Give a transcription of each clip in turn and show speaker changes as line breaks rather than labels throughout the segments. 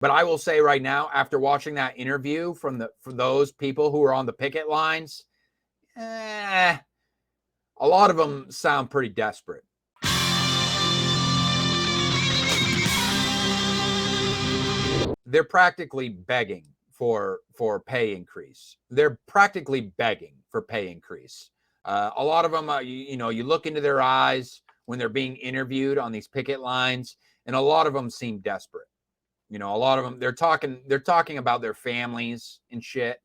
But I will say right now, after watching that interview for those people who are on the picket lines, a lot of them sound pretty desperate. They're practically begging for pay increase. They're practically begging for pay increase. A lot of them, you look into their eyes when they're being interviewed on these picket lines, and a lot of them seem desperate. A lot of them, they're talking about their families and shit,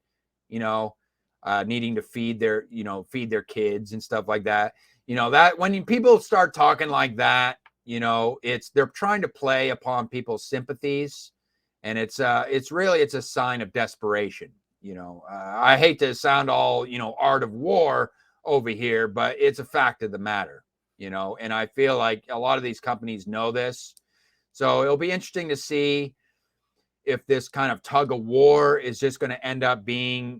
needing to feed their kids and stuff like that. That when people start talking like that, they're trying to play upon people's sympathies, and it's a sign of desperation. I hate to sound all, art of war over here, but it's a fact of the matter, and I feel like a lot of these companies know this. So it'll be interesting to see if this kind of tug of war is just going to end up being,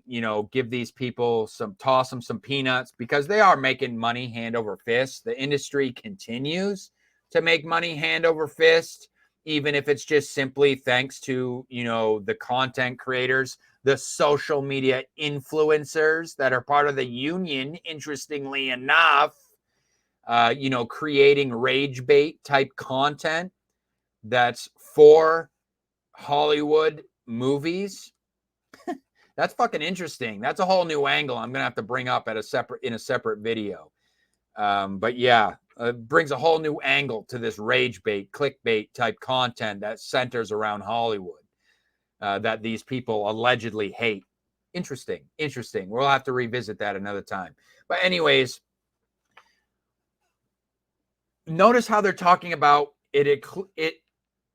give these people toss them some peanuts, because they are making money hand over fist. The industry continues to make money hand over fist, even if it's just simply thanks to, the content creators, the social media influencers that are part of the union, interestingly enough, creating rage bait type content that's for Hollywood movies. That's fucking interesting. That's a whole new angle I'm gonna have to bring up in a separate video. But yeah, it brings a whole new angle to this rage bait, clickbait type content that centers around Hollywood, that these people allegedly hate. Interesting. We'll have to revisit that another time. But anyways, notice how they're talking about it.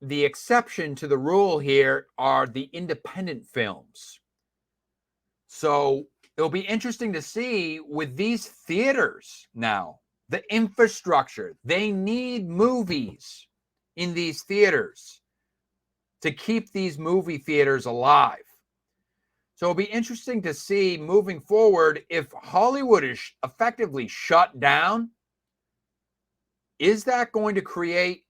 The exception to the rule here are the independent films. So it'll be interesting to see with these theaters now, the infrastructure. They need movies in these theaters to keep these movie theaters alive. So it'll be interesting to see moving forward if Hollywood is effectively shut down. Is that going to create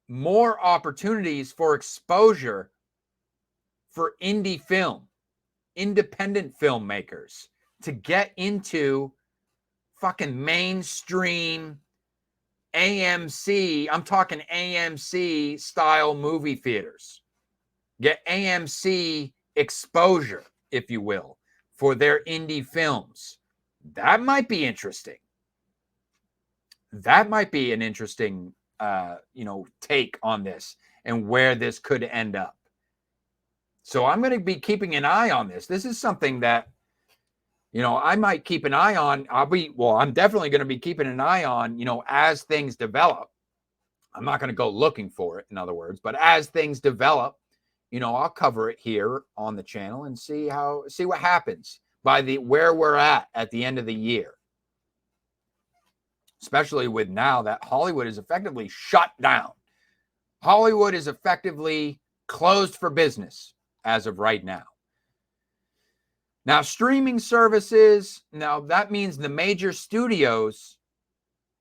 more opportunities for exposure for indie film, independent filmmakers to get into fucking mainstream AMC? I'm talking AMC style movie theaters. Get AMC exposure, if you will, for their indie films. That might be interesting. That might be an interesting take on this and where this could end up. So I'm going to be keeping an eye on this. This is something that, I might keep an eye on. I'm definitely going to be keeping an eye on, as things develop. I'm not going to go looking for it, in other words, but as things develop, I'll cover it here on the channel and see what happens by where we're at the end of the year. Especially with now that Hollywood is effectively shut down. Hollywood is effectively closed for business as of right now. Now, streaming services, now that means the major studios,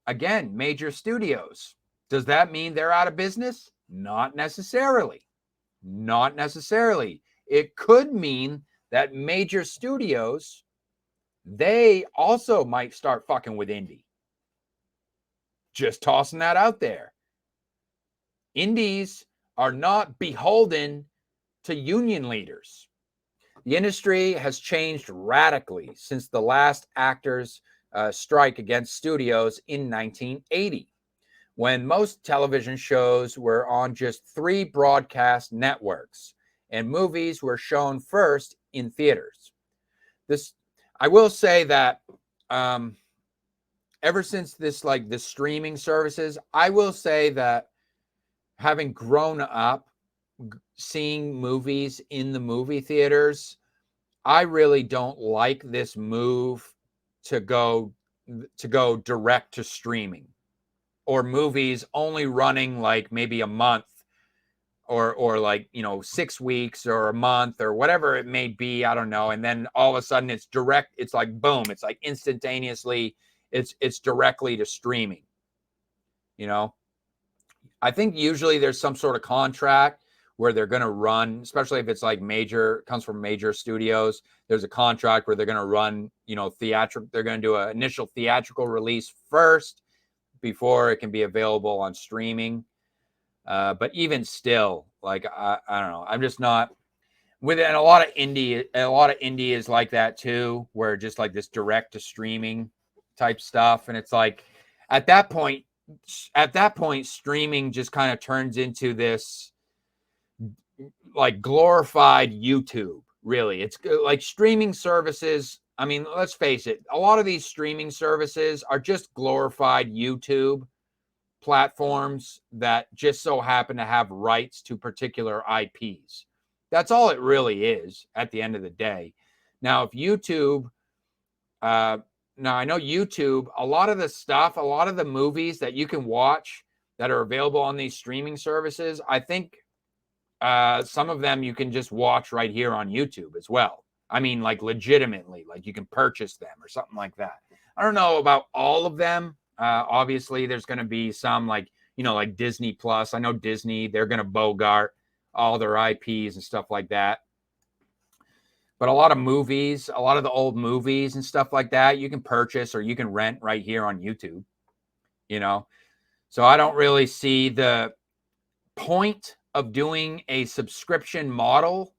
again, major studios. Does that mean they're out of business? Not necessarily. Not necessarily. It could mean that major studios, they also might start fucking with indie. Just tossing that out there. Indies are not beholden to union leaders. The industry has changed radically since the last actors' strike against studios in 1980, when most television shows were on just 3 broadcast networks and movies were shown first in theaters. I will say that ever since the streaming services, I will say that having grown up seeing movies in the movie theaters, I really don't like this move to go direct to streaming, or movies only running like maybe a month or 6 weeks or a month or whatever it may be. I don't know. And then all of a sudden it's direct. It's like, boom, it's like instantaneously it's directly to streaming. I think usually there's some sort of contract where they're going to run, especially if it's like comes from major studios. There's a contract where they're going to run, theatrical. They're going to do an initial theatrical release first before it can be available on streaming. But even still, like, I don't know. I'm just not with it. And a lot of indie is like that too, where just like this direct to streaming type stuff. And it's like, at that point, streaming just kind of turns into this like glorified YouTube. Really, it's like streaming services. I mean, let's face it, a lot of these streaming services are just glorified YouTube platforms that just so happen to have rights to particular IPs. That's all it really is at the end of the day. Now, if YouTube, now I know YouTube, a lot of the movies that you can watch that are available on these streaming services, I think some of them you can just watch right here on YouTube as well. I mean, like legitimately, like you can purchase them or something like that. I don't know about all of them. Obviously, there's going to be some like Disney Plus. I know Disney, they're going to bogart all their IPs and stuff like that. But a lot of the old movies and stuff like that, you can purchase or you can rent right here on YouTube. So I don't really see the point of doing a subscription model.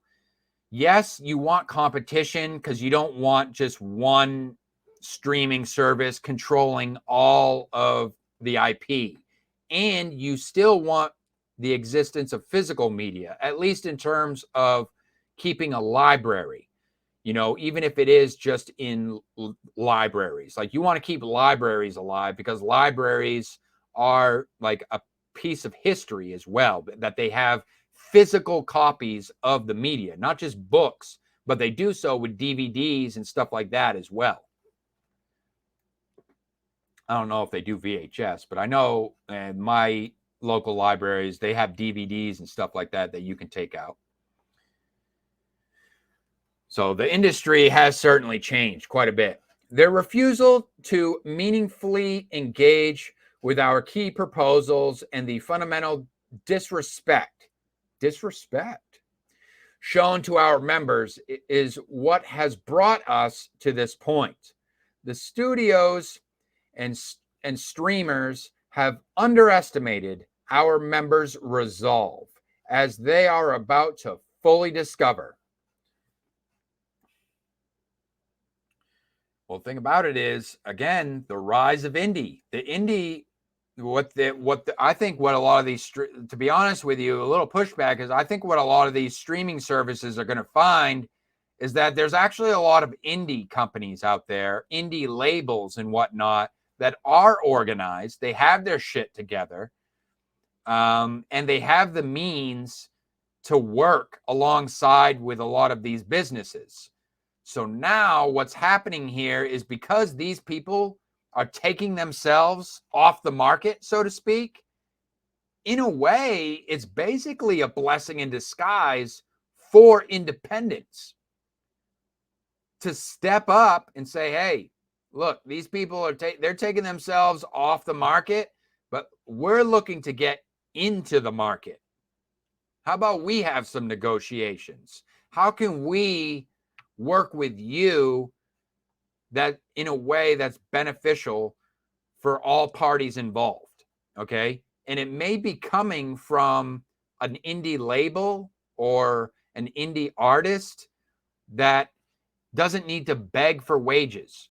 Yes, you want competition because you don't want just one streaming service controlling all of the IP. And you still want the existence of physical media, at least in terms of keeping a library, even if it is just in libraries. Like, you want to keep libraries alive because libraries are like a piece of history as well, that they have physical copies of the media, not just books, but they do so with DVDs and stuff like that as well. I don't know if they do VHS, but I know in my local libraries, they have DVDs and stuff like that you can take out. So the industry has certainly changed quite a bit. Their refusal to meaningfully engage with our key proposals and the fundamental disrespect shown to our members is what has brought us to this point. The studios and streamers have underestimated our members' resolve, as they are about to fully discover. Well, the thing about it is, again, the rise of indie. The indie, I think what a lot of these, to be honest with you, a little pushback is I think what a lot of these streaming services are going to find is that there's actually a lot of indie companies out there, indie labels and whatnot, that are organized. They have their shit together, and they have the means to work alongside with a lot of these businesses. So now what's happening here is, because these people are taking themselves off the market, so to speak, in a way, it's basically a blessing in disguise for independents to step up and say, hey, look, these people they're taking themselves off the market, but we're looking to get into the market. How about we have some negotiations? How can we work with you that in a way that's beneficial for all parties involved? Okay. And it may be coming from an indie label or an indie artist that doesn't need to beg for wages.